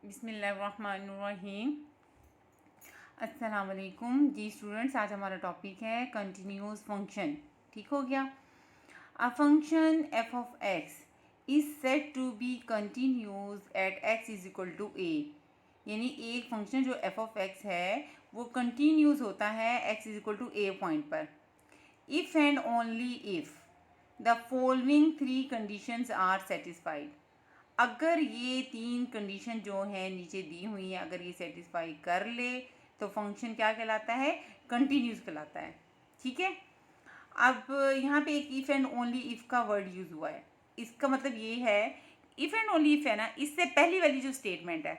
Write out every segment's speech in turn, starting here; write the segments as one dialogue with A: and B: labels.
A: बिस्मिल्लाहिर्रहमानिर्रहीम। अस्सलाम वालेकुम जी स्टूडेंट्स, आज हमारा टॉपिक है कंटिन्यूस फंक्शन। ठीक हो गया। A function f of x is said to be continuous at x is equal to a. यानी एक फंक्शन जो एफ ऑफ एक्स है वो कंटिन्यूस होता है x is equal to a point पर। If and only if the following three conditions are satisfied. अगर ये तीन कंडीशन जो है नीचे दी हुई हैं, अगर ये सेटिस्फाई कर ले तो फंक्शन क्या कहलाता है? कंटिन्यूस कहलाता है। ठीक है। अब यहाँ पे एक इफ़ एंड ओनली इफ़ का वर्ड यूज़ हुआ है। इसका मतलब ये है, इफ़ एंड ओनली इफ़ है ना, इससे पहली वाली जो स्टेटमेंट है,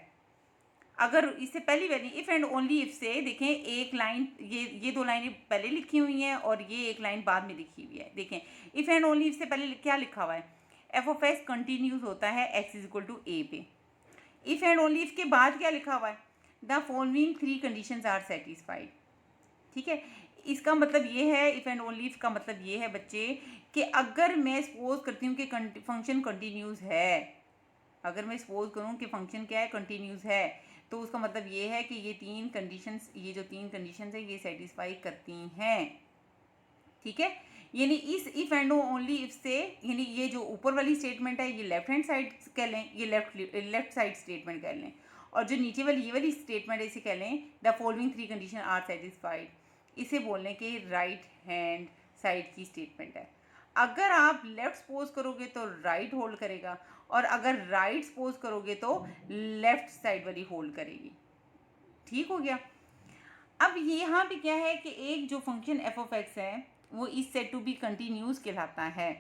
A: अगर इससे पहली वाली इफ़ एंड ओनली इफ़ से देखें, एक लाइन, ये दो लाइनें पहले लिखी हुई हैं और ये एक लाइन बाद में लिखी हुई है। देखें, इफ़ एंड ओनली इफ़ से पहले क्या लिखा हुआ है? एफ ऑफ एक्स कंटिन्यूस होता है x is equal to a पे। इफ़ एंड ओनली इफ़ के बाद क्या लिखा हुआ है? The following three conditions are satisfied. ठीक है। इसका मतलब ये है, इफ़ एंड ओनली इफ़ का मतलब ये है बच्चे कि अगर मैं सपोज करती हूँ कि फंक्शन कंटिन्यूस है, अगर मैं सपोज करूँ कि फंक्शन क्या है? कंटिन्यूस है, तो उसका मतलब ये है कि ये तीन कंडीशंस, ये जो तीन कंडीशंस है ये सेटिस्फाई करती हैं। ठीक है। यानी इस इफ एंड ओनली इफ से, यानी ये जो ऊपर वाली स्टेटमेंट है ये लेफ्ट हैंड साइड कह लें, ये लेफ्ट साइड स्टेटमेंट कह लें, और जो नीचे वाली ये वाली स्टेटमेंट है इसे कह लें the following three condition are satisfied. इसे बोलने के राइट हैंड साइड की स्टेटमेंट है। अगर आप लेफ्ट सपोज करोगे तो राइट होल्ड करेगा, और अगर राइट सपोज करोगे तो लेफ्ट साइड वाली होल्ड करेगी। ठीक हो गया। अब यहाँ पे क्या है कि एक जो फंक्शन एफ ऑफ एक्स है वो is said to be continuous कहलाता है।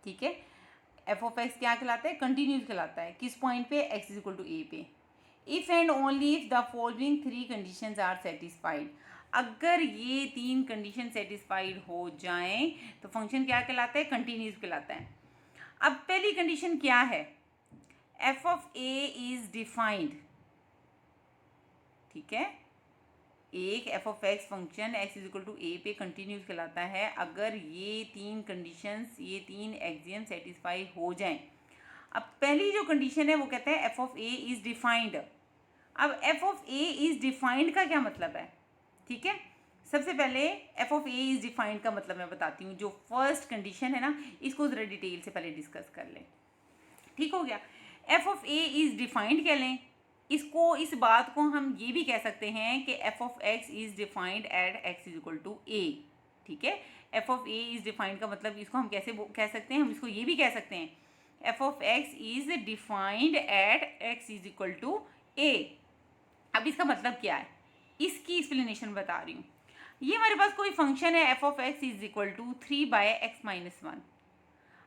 A: ठीक है। एफ ऑफ एक्स क्या कहलाता है? कंटिन्यूस कहलाता है। किस पॉइंट पे? X is equal to a पे। If and only if the following three conditions are satisfied. अगर ये तीन कंडीशन सेटिस्फाइड हो जाएं तो फंक्शन क्या कहलाता है? कंटिन्यूस कहलाता है। अब पहली कंडीशन क्या है? F of A is defined. ठीक है। एक f of x function x is equal to a पे कंटिन्यूस कहलाता है अगर ये तीन कंडीशंस, ये तीन एक्सियम सेटिस्फाई हो जाएं। अब पहली जो कंडीशन है वो कहता है F of A is defined. अब F of A is defined का क्या मतलब है? ठीक है। सबसे पहले F of A is defined का मतलब मैं बताती हूँ। जो फर्स्ट कंडीशन है ना, इसको ज़रा डिटेल से पहले डिस्कस कर लें। ठीक हो गया। F of A is defined कह लें इसको। इस बात को हम ये भी कह सकते हैं कि F of x is defined at x is equal to A. ठीक है। F of A is defined का मतलब इसको हम कैसे कह सकते हैं? हम इसको ये भी कह सकते हैं F of x is defined at x is equal to A. अब इसका मतलब क्या है, इसकी एक्सप्लेनेशन बता रही हूँ। ये हमारे पास कोई फंक्शन है F of x is equal to 3/x-1।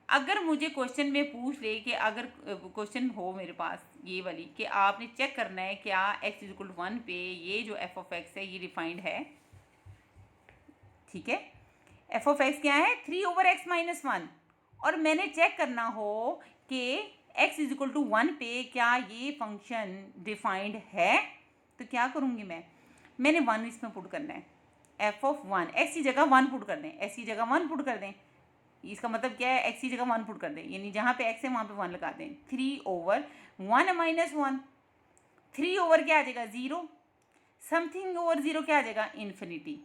A: अगर मुझे क्वेश्चन में पूछ ले कि अगर क्वेश्चन हो मेरे पास ये वाली कि आपने चेक करना है क्या x इज इक्वल टू 1 पे ये जो एफ ऑफ एक्स है ये डिफाइंड है। ठीक है। एफ ऑफ एक्स क्या है? 3/x-1। और मैंने चेक करना हो कि x इज इक्वल टू 1 पे क्या ये फंक्शन डिफाइंड है, तो क्या करूँगी मैंने 1 इसमें पुट करना है। एफ ऑफ 1, एक्स की जगह 1 पुट कर दें, एक्स की जगह 1 पुट कर दें। इसका मतलब क्या है? एक्स की जगह 1 पुट कर दें, यानी जहाँ पे एक्स है वहाँ पे 1 लगा दें। 3/1 - 1, 3 ओवर क्या आ जाएगा? 0। समथिंग ओवर 0 क्या आ जाएगा? इन्फिनिटी।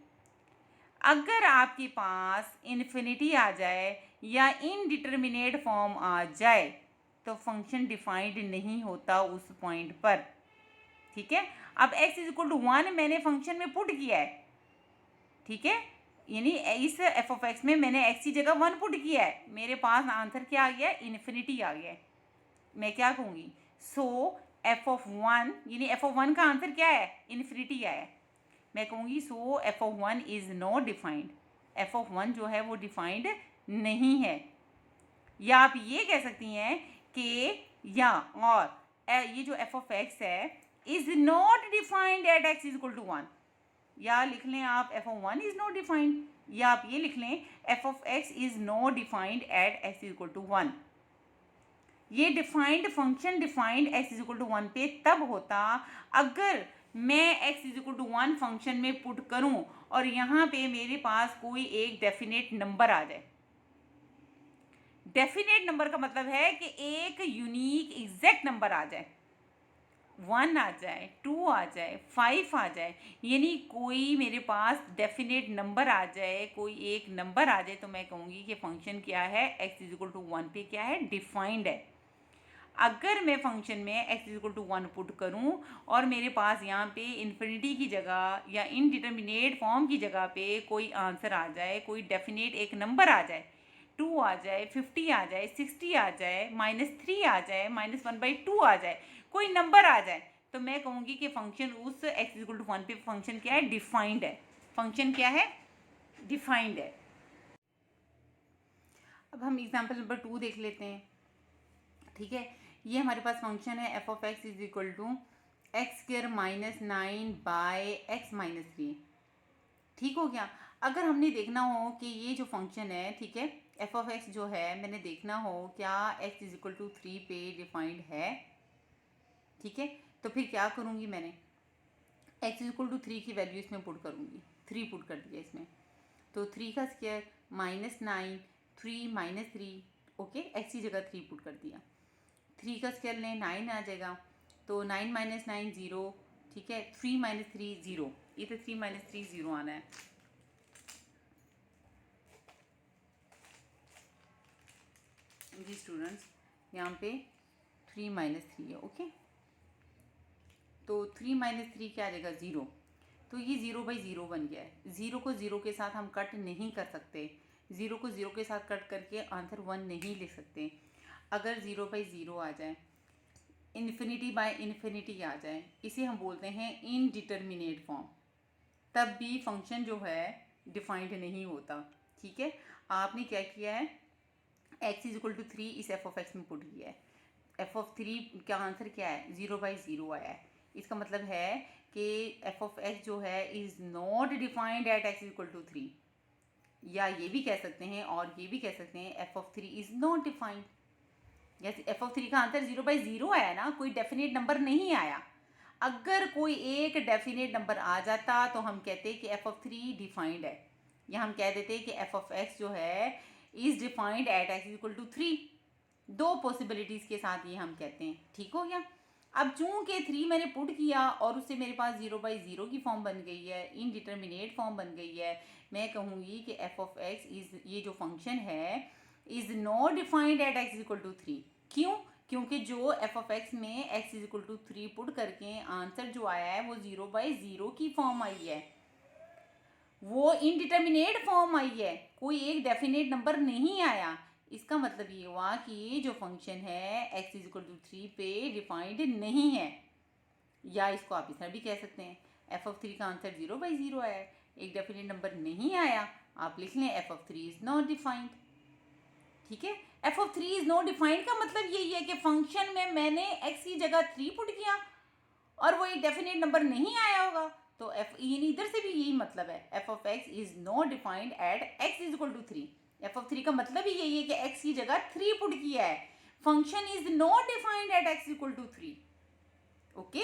A: अगर आपके पास इन्फिनिटी आ जाए या इनडिटर्मिनेट फॉर्म आ जाए तो फंक्शन डिफाइंड नहीं होता उस पॉइंट पर। ठीक है। अब x इज इक्वल टू 1 मैंने फंक्शन में पुट किया है। ठीक है। यानी इस एफ ऑफ एक्स में मैंने एक्स की जगह 1 पुट किया है, मेरे पास आंसर क्या आ गया? इन्फिनिटी आ गया है। मैं क्या कहूँगी? सो एफ ऑफ 1, यानी एफ ऑफ 1 का आंसर क्या है? इन्फिनिटी आया है। मैं कहूँगी so F of 1 is not defined. F of 1 जो है वो डिफाइंड नहीं है। या आप ये कह सकती हैं कि या और ये जो एफ ऑफ एक्स है is not defined at x is equal to 1। या लिख लें आप f of 1 is not defined, या आप ये लिख लें f of x is not defined at x is equal to 1। ये defined function defined x is equal to 1 पे तब होता अगर मैं x is equal to 1 function में पुट करूं और यहाँ पे मेरे पास कोई एक डेफिनेट नंबर आ जाए। डेफिनेट नंबर का मतलब है कि एक यूनिक एग्जैक्ट नंबर आ जाए। 1 आ जाए, 2 आ जाए, 5 आ जाए, यानी कोई मेरे पास डेफिनेट नंबर आ जाए, कोई एक नंबर आ जाए, तो मैं कहूँगी कि फंक्शन क्या है, x इज इक्वल टू 1 पे क्या है, डिफाइंड है। अगर मैं फंक्शन में x is equal to 1 put करूँ और मेरे पास यहाँ पे इन्फिनिटी की जगह या इनडिटर्मिनेट फॉर्म की जगह पे कोई आंसर आ जाए, कोई डेफिनेट एक नंबर आ जाए, 2 आ जाए, 50 आ जाए, 60 आ जाए, -3 आ जाए, -1/2 आ जाए, कोई नंबर आ जाए, तो मैं कहूँगी कि फंक्शन उस x इज इक्वल टू 1 पे फंक्शन क्या है, डिफाइंड है। फंक्शन क्या है, डिफाइंड है। अब हम एग्जाम्पल नंबर 2 देख लेते हैं। ठीक है, ये हमारे पास फंक्शन है F of x is equal to x² -9/x-3। ठीक हो गया। अगर हमने देखना हो कि ये जो फंक्शन है, ठीक है, एफ ऑफ एक्स जो है, मैंने देखना हो क्या x इज इक्वल टू 3 पे डिफाइंड है। ठीक है, तो फिर क्या करूँगी, मैंने x इज इक्वल टू 3 की वैल्यू इसमें पुट करूँगी। 3 पुट कर दिया इसमें, तो 3 का स्क्वायर -9, 3 -3, ओके, x की जगह 3 पुट कर दिया। 3 का स्क्वायर लें 9 आ जाएगा, तो 9 - 9 0, ठीक है, 3 - 3 0, ये तो 3 - 3 0 आना है। जी स्टूडेंट्स, यहाँ पे 3 - 3 है, ओके, तो 3 - 3 क्या आ जाएगा, 0, तो ये 0/0 बन गया है। 0 को 0 के साथ हम कट नहीं कर सकते, 0 को 0 के साथ कट करके आंसर 1 नहीं लिख सकते। अगर 0/0 आ जाए, इन्फिनिटी बाय इन्फिनिटी आ जाए, इसे हम बोलते हैं इनडिटर्मिनेट फॉर्म, तब भी फंक्शन जो है डिफाइंड नहीं होता। ठीक है, आपने क्या किया है, x इज इक्वल टू 3 इस एफ ऑफ एक्स में पुट किया है। एफ ऑफ 3 का आंसर क्या है, 0/0 आया है। इसका मतलब है कि एफ ऑफ एक्स जो है is not defined at x is equal to 3, या ये भी कह सकते हैं और ये भी कह सकते हैं F of 3 is not defined. जैसे एफ ऑफ 3 का आंसर 0/0 आया ना, कोई डेफिनेट नंबर नहीं आया। अगर कोई एक डेफिनेट नंबर आ जाता तो हम कहते कि एफ ऑफ 3 डिफाइंड है, या हम कह देते कि एफ ऑफ एक्स जो है is defined at x equal to 3। दो पॉसिबिलिटीज़ के साथ ये हम कहते हैं। ठीक हो गया। अब चूंकि 3 मैंने पुट किया और उससे मेरे पास 0/0 की फॉर्म बन गई है, इनडिटर्मिनेट फॉर्म बन गई है, मैं कहूँगी कि एफ ऑफ एक्स इज, ये जो फंक्शन है, is not defined at x equal to 3। क्यों? क्योंकि जो एफ ऑफ एक्स में x is equal to 3 put करके आंसर जो आया है वो 0/0 की फॉर्म आई है, वो इनडिटर्मिनेट फॉर्म आई है, कोई एक डेफिनेट नंबर नहीं आया। इसका मतलब ये हुआ कि ये जो फंक्शन है x इज इक्वल टू 3 पे डिफाइंड नहीं है। या इसको आप इस तरह भी कह सकते हैं, एफ ऑफ 3 का आंसर 0/0 आया है, एक डेफिनेट नंबर नहीं आया, आप लिख लें f of 3 is not defined. ठीक है, F of 3 is not defined का मतलब यही है कि फंक्शन में मैंने x की जगह 3 पुट किया और वो एक डेफिनेट नंबर नहीं आया होगा, तो एफ, यानी इधर से भी यही मतलब है, F of x is not defined at x is equal to 3। F of 3 का मतलब ही यही है कि एक्स की जगह 3 पुट किया है, function is not defined at x equal to 3। Okay,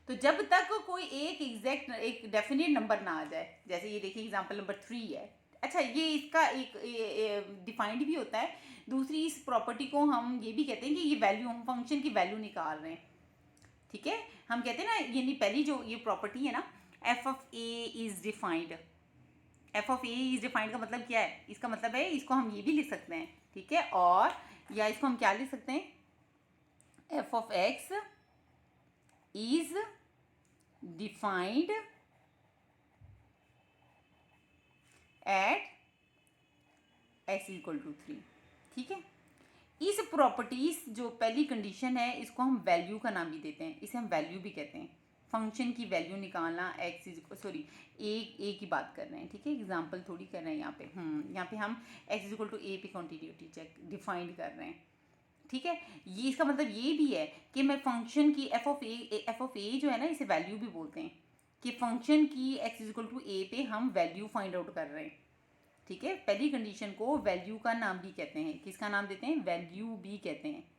A: तो जब तक कोई एक एग्जैक्ट एक डेफिनेट नंबर ना आ जाए, जैसे ये देखिए एग्जांपल नंबर 3 है। अच्छा, ये इसका एक डिफाइंड भी होता है। दूसरी इस प्रॉपर्टी को हम ये भी कहते हैं कि ये वैल्यू, हम फंक्शन की वैल्यू निकाल रहे हैं। ठीक है, हम कहते हैं ना, यानी पहली जो ये प्रॉपर्टी है ना, F of A is defined. F of A is defined का मतलब क्या है, इसका मतलब है, इसको हम ये भी लिख सकते हैं, ठीक है, और या इसको हम क्या लिख सकते हैं, F of x is defined at x equal to 3। ठीक है, इस प्रॉपर्टीज जो पहली कंडीशन है, इसको हम वैल्यू का नाम भी देते हैं, इसे हम वैल्यू भी कहते हैं। फंक्शन की वैल्यू निकालना, एक्स इज, सॉरी, ए की बात कर रहे हैं। ठीक है, एग्जांपल थोड़ी कर रहे हैं यहाँ पे, यहाँ पे हम x is equal to a पे कॉन्टिन्यूटी चेक डिफाइंड कर रहे हैं। ठीक है, ये इसका मतलब ये भी है कि मैं फंक्शन की एफ ऑफ ए जो है ना, इसे वैल्यू भी बोलते हैं, कि फंक्शन की x is equal to a पे हम वैल्यू फाइंड आउट कर रहे हैं। ठीक है, पहली कंडीशन को वैल्यू का नाम भी कहते हैं, किसका नाम देते हैं, वैल्यू भी कहते हैं।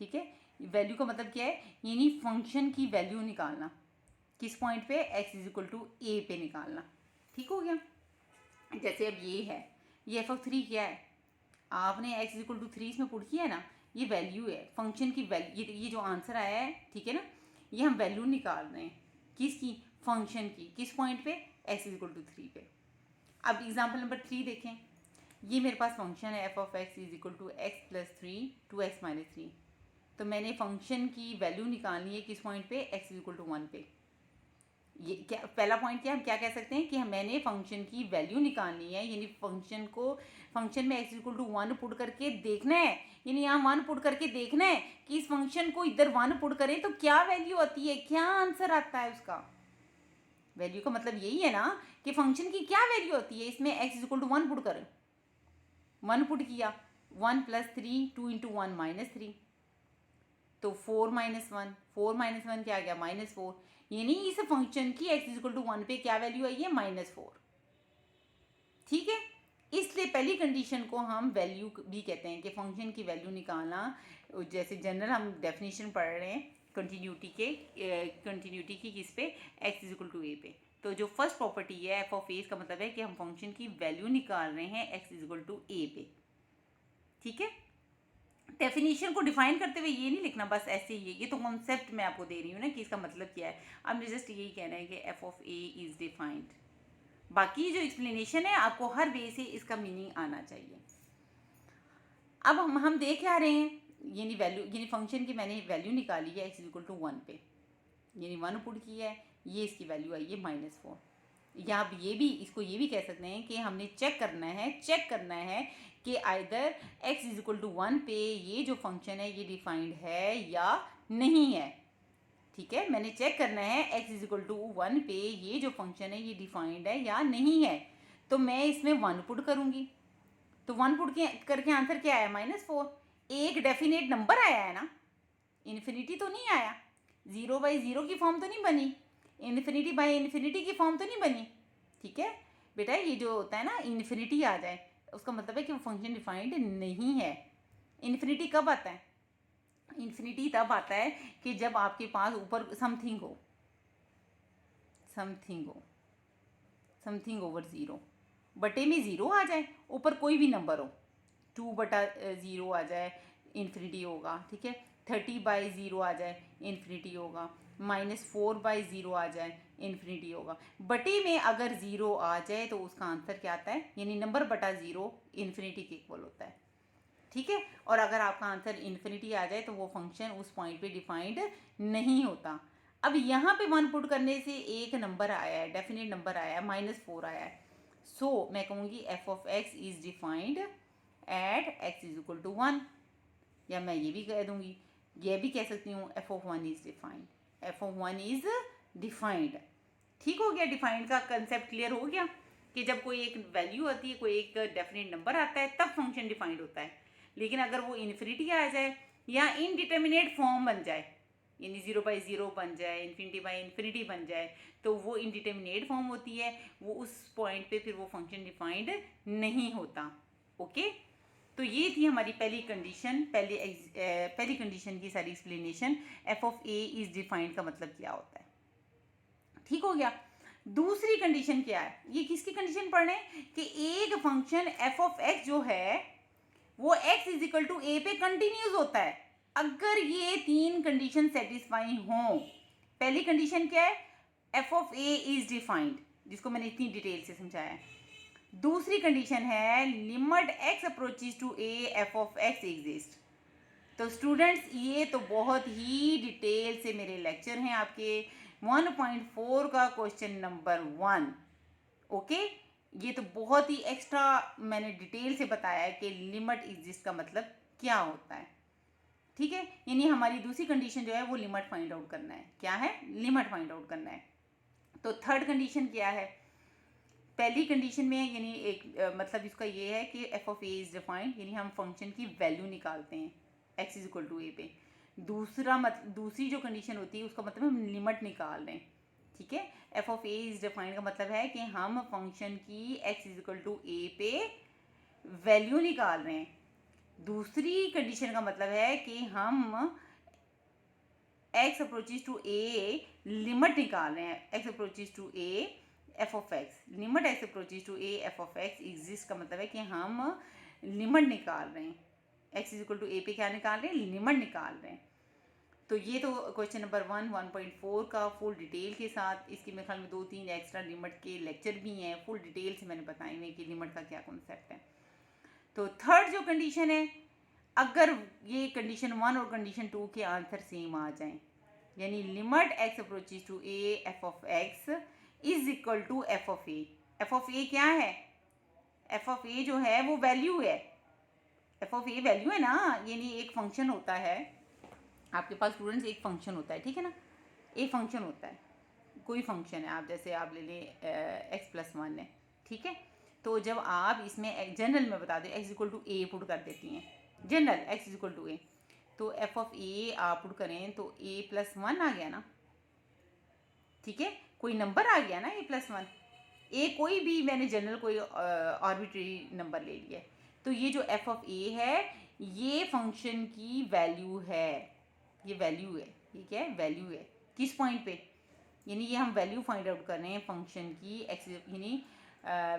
A: ठीक है, वैल्यू का मतलब क्या है, यानी फंक्शन की वैल्यू निकालना, किस पॉइंट पे, x is equal to a पे निकालना। ठीक हो गया। जैसे अब ये है, ये एफ ऑफ 3 क्या है, आपने एक्स इज इक्वल टू 3 इसमें पुट किया है ना, ये वैल्यू है, फंक्शन की वैल्यू, ये जो आंसर आया है, ठीक है ना, ये हम वैल्यू निकाल रहे हैं किसकी, फंक्शन की, किस पॉइंट पे, x इज इक्वल टू 3 पे। अब एग्जाम्पल नंबर 3 देखें, ये मेरे पास फंक्शन है F of x is equal to x plus 3 to x minus 3। तो मैंने फंक्शन की वैल्यू निकालनी है किस पॉइंट पे, x इज इक्वल टू 1 पे। ये क्या पहला पॉइंट, क्या हम क्या कह सकते हैं कि मैंने फंक्शन की वैल्यू निकालनी है, यानी फंक्शन में x इक्वल टू 1 पुट करके देखना है, यानी यहाँ 1 पुट करके देखना है कि इस फंक्शन को इधर 1 पुट करें तो क्या वैल्यू आती है, क्या आंसर आता है उसका। वैल्यू का मतलब यही है ना कि फंक्शन की क्या वैल्यू होती है, इसमें x इक्वल टू 1 पुट करें, 1 पुट किया, 1 प्लस 3, 2 इंटू 1 माइनस 3, तो 4 माइनस 1, 4 माइनस 1 क्या आ गया, माइनस 4, यानी इस फंक्शन की x इक्वल टू 1 पे क्या वैल्यू आई है, -4। ठीक है, इसलिए पहली कंडीशन को हम वैल्यू भी कहते हैं कि फंक्शन की वैल्यू निकालना, जैसे जनरल हम डेफिनेशन पढ़ रहे हैं कंटिन्यूटी की किस पे, x is equal to a पे। तो जो फर्स्ट प्रॉपर्टी है एफ ऑफ ए, इसका मतलब है कि हम फंक्शन की वैल्यू निकाल रहे हैं x is equal to a पे। ठीक है, डेफिनेशन को डिफाइन करते हुए ये नहीं लिखना बस ऐसे ही है, ये तो कॉन्सेप्ट मैं आपको दे रही हूँ ना कि इसका मतलब क्या है। अब मुझे जस्ट यही कहना है कि F of A is defined, बाकी जो एक्सप्लेनेशन है आपको हर वे से इसका मीनिंग आना चाहिए। अब हम देख आ रहे हैं, यानी वैल्यू, यानी फंक्शन की मैंने वैल्यू निकाली है x इक्वल टू 1 पे, यानी 1 पुट किया है, ये इसकी वैल्यू आई है -4। या आप इसको ये भी कह सकते हैं कि हमने चेक करना है कि either x is equal to 1 पे ये जो फंक्शन है ये डिफाइंड है या नहीं है। ठीक है, मैंने चेक करना है x इज इक्वल टू 1 पे ये जो फंक्शन है ये डिफाइंड है या नहीं है, तो मैं इसमें 1 पुट करूंगी। तो 1 पुट करके आंसर क्या आया, -4। एक डेफिनेट नंबर आया है ना, इन्फिनिटी तो नहीं आया, 0/0 की फॉर्म तो नहीं बनी, इन्फिनिटी बाय इन्फिनिटी की फॉर्म तो नहीं बनी। ठीक है बेटा, ये जो होता है ना इन्फिनिटी आ जाए उसका मतलब है कि वो फंक्शन डिफाइंड नहीं है। इन्फिनिटी कब आता है, इन्फिनिटी तब आता है कि जब आपके पास ऊपर समथिंग ओवर 0, बटे में 0 आ जाए, ऊपर कोई भी नंबर हो, 2/0 आ जाए, इन्फिनिटी होगा। ठीक है, 30/0 आ जाए, इन्फिनिटी होगा, -4/0 आ जाए, इन्फिनिटी होगा। बटे में अगर 0 आ जाए तो उसका आंसर क्या आता है, यानी नंबर बटा 0 इन्फिनिटी के इक्वल होता है। ठीक है, और अगर आपका आंसर इन्फिनिटी आ जाए तो वो फंक्शन उस पॉइंट पे डिफाइंड नहीं होता। अब यहाँ पे 1 पुट करने से एक नंबर आया है, डेफिनेट नंबर आया है, -4 आया है। सो मैं कहूँगी f of x is defined at x is equal to 1, या मैं ये भी कह दूँगी, ये भी कह सकती हूँ F of 1 is defined, F of 1 is defined. ठीक हो गया, डिफाइंड का कंसेप्ट क्लियर हो गया कि जब कोई एक वैल्यू आती है, कोई एक डेफिनेट नंबर आता है तब फंक्शन डिफाइंड होता है। लेकिन अगर वो इन्फिनिटी आ जाए या इनडिटर्मिनेट फॉर्म बन जाए, यानी 0/0 बन जाए, इन्फिनिटी बन जाए, तो वो इनडिटर्मिनेट फॉर्म होती है, वो उस पॉइंट पे फिर वो फंक्शन डिफाइंड नहीं होता। ओके, तो ये थी हमारी पहली कंडीशन, पहली कंडीशन की सारी explanation, F of A is defined का मतलब क्या होता है। ठीक हो गया। दूसरी कंडीशन क्या है, ये किसकी कंडीशन पढ़ रहे हैं कि एक फंक्शन एफ ऑफ एक्स जो है वो x is equal to a पे कंटिन्यूस होता है अगर ये 3 कंडीशन सेटिस्फाई हों। पहली कंडीशन क्या है, F of A is defined, जिसको मैंने इतनी डिटेल से समझाया है। दूसरी कंडीशन है limit x approaches to A F of x exist. तो स्टूडेंट्स ये तो बहुत ही डिटेल से मेरे लेक्चर हैं आपके 1.4 का क्वेश्चन नंबर 1। ओके, ये तो बहुत ही एक्स्ट्रा मैंने डिटेल से बताया है कि लिमिट एग्जिस्ट का मतलब क्या होता है। ठीक है, यानी हमारी दूसरी कंडीशन जो है वो लिमिट फाइंड आउट करना है। क्या है, लिमिट फाइंड आउट करना है। तो थर्ड कंडीशन क्या है, पहली कंडीशन में यानी एक मतलब इसका ये है कि F of A is defined, यानी हम फंक्शन की वैल्यू निकालते हैं x is equal to a पे। दूसरी जो कंडीशन होती है उसका मतलब हम लिमिट निकाल रहे हैं। ठीक है, F of A is defined का मतलब है कि हम फंक्शन की x is equal to a पे वैल्यू निकाल रहे हैं। दूसरी कंडीशन का मतलब है कि हम x approaches to a limit निकाल रहे हैं, x approaches to A F of x, limit x approaches to A F of x exist का मतलब है कि हम लिमिट निकाल रहे हैं। X is equal to a पे क्या निकाल रहे हैं, लिमिट निकाल रहे हैं। तो ये तो क्वेश्चन नंबर 1.4 का फुल डिटेल के साथ, इसके मेरे ख्याल में 2-3 एक्स्ट्रा लिमिट के लेक्चर भी हैं, फुल डिटेल से मैंने बताए हुए कि लिमिट का क्या कॉन्सेप्ट है। तो थर्ड जो कंडीशन है, अगर ये कंडीशन 1 और कंडीशन 2 के आंसर सेम आ जाएं, यानी limit X approaches to A F of x is equal to F of A. F of A क्या है, एफ ऑफ ए जो है वो वैल्यू है, एफ ऑफ ए वैल्यू है ना, यानी एक फंक्शन होता है आपके पास स्टूडेंट्स, एक फंक्शन होता है, ठीक है ना, एक फंक्शन होता है, कोई फंक्शन है, आप जैसे आप ले लें x+1 है, ठीक है। तो जब आप इसमें जनरल में बता दें x equal to a put कर देती हैं, general x equal to a, तो एफ ऑफ ए आप पुट करें तो a+1 आ गया ना, ठीक है, कोई नंबर आ गया ना a+1, ए कोई भी मैंने जनरल कोई आर्बिट्रेरी नंबर ले लिया, तो ये जो एफ ऑफ ए है ये फंक्शन की वैल्यू है, ये वैल्यू है, ये क्या है, वैल्यू है किस पॉइंट पे, यानी ये हम वैल्यू फाइंड आउट कर रहे हैं फंक्शन की, एक्स यानी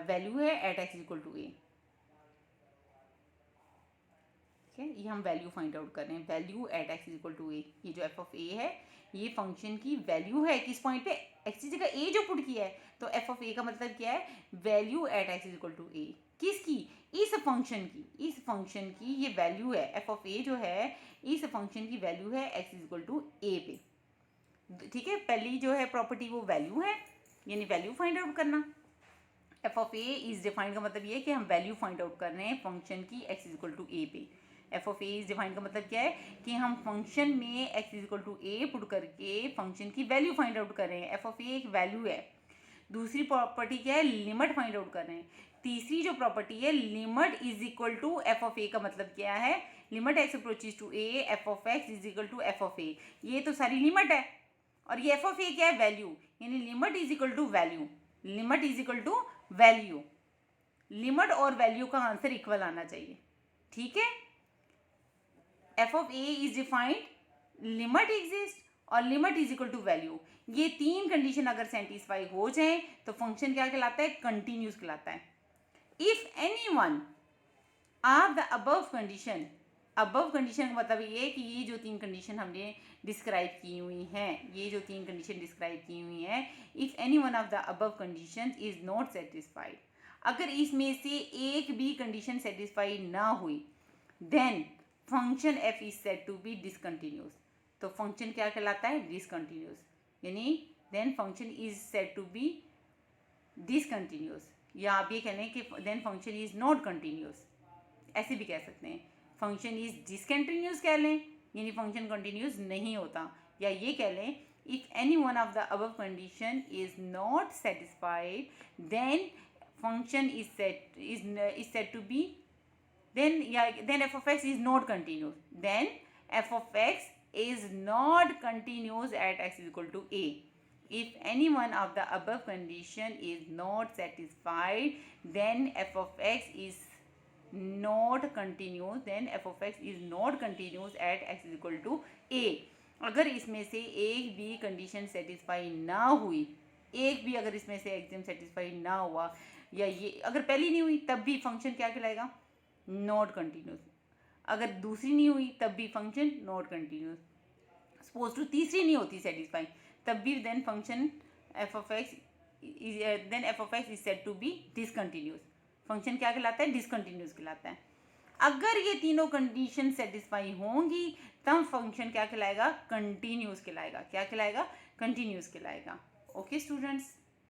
A: वैल्यू है eight x equal to A, ठीक है, ये हम वैल्यू फाइंड आउट कर रहे हैं, value at x equal to A, ये जो एफ ऑफ ए है ये फंक्शन की वैल्यू है किस पॉइंट पे, एक्स की जगह ए जो पुट किया है, तो एफ ऑफ ए का मतलब क्या है, value at x equal to A, किसकी, इस फंक्शन की, इस फंक्शन की ये वैल्यू है, एफ ऑफ ए जो है इस फंक्शन की वैल्यू है एक्स इक्वल टू ए पे, ठीक है। पहली जो है प्रॉपर्टी वो वैल्यू है, यानी वैल्यू फाइंड आउट करना, F of A is defined का मतलब ये है कि हम वैल्यू फाइंड आउट कर रहे हैं फंक्शन की x is equal to a पे। F of A is defined का मतलब क्या है कि हम फंक्शन में x is equal to a put करके फंक्शन की वैल्यू फाइंड आउट कर रहे हैं, एफ ऑफ ए एक वैल्यू है। दूसरी प्रॉपर्टी क्या है, लिमिट फाइंड आउट कर रहे हैं। तीसरी जो प्रॉपर्टी है limit is equal to F of A का मतलब क्या है, limit X approaches to A F of x is equal to F of A, ये तो सारी लिमिट है, और ये एफ ऑफ ए क्या है, वैल्यू, यानी limit is equal to value, limit is equal to value, limit और वैल्यू का आंसर इक्वल आना चाहिए, ठीक है। F of A is defined, limit exist और limit is equal to value, ये तीन कंडीशन अगर सेटिस्फाई हो जाए तो फंक्शन क्या कहलाता है, कंटिन्यूस कहलाता है। If any one of the above condition, above condition का मतलब ये है कि ये जो तीन कंडीशन हमने डिस्क्राइब की हुई हैं, ये जो तीन कंडीशन डिस्क्राइब की हुई हैं, if any one of the above condition is not satisfied, अगर इसमें से एक भी कंडीशन सेटिस्फाई ना हुई, then function f is said to be discontinuous, तो फंक्शन क्या कहलाता है, डिसकंटिन्यूस, यानी then function is said to be discontinuous, या आप ये कह लें कि then function is not continuous, ऐसे भी कह सकते हैं। फंक्शन इज डिसकंटिन्यूस कह लें, यानी फंक्शन कंटिन्यूस नहीं होता, या ये कह लें if any one of the above condition is not satisfied then function is said to be, then f of x is not continuous, then f of x is not continuous at x is equal to a. If any one of the above condition is not satisfied, then f of x is not continuous, then f of x is not continuous at x is equal to a. अगर इसमें से एक भी condition satisfy ना हुई, एक भी अगर इसमें से एग्जाम सेटिस्फाई ना हुआ, या ये अगर पहली नहीं हुई तब भी फंक्शन क्या कहलाएगा, नॉट कंटिन्यूस, अगर दूसरी नहीं हुई तब भी function not continuous, suppose to तीसरी नहीं होती सेटिस्फाई तब भी then function f of x is said to be discontinuous, function क्या कहलाता है, डिसकंटिन्यूस कहलाता है। अगर ये तीनों कंडीशन सेटिस्फाई होंगी तब फंक्शन क्या कहलाएगा, कंटिन्यूस कहलाएगा, क्या कहलाएगा, कंटिन्यूस कहलाएगा। Okay students.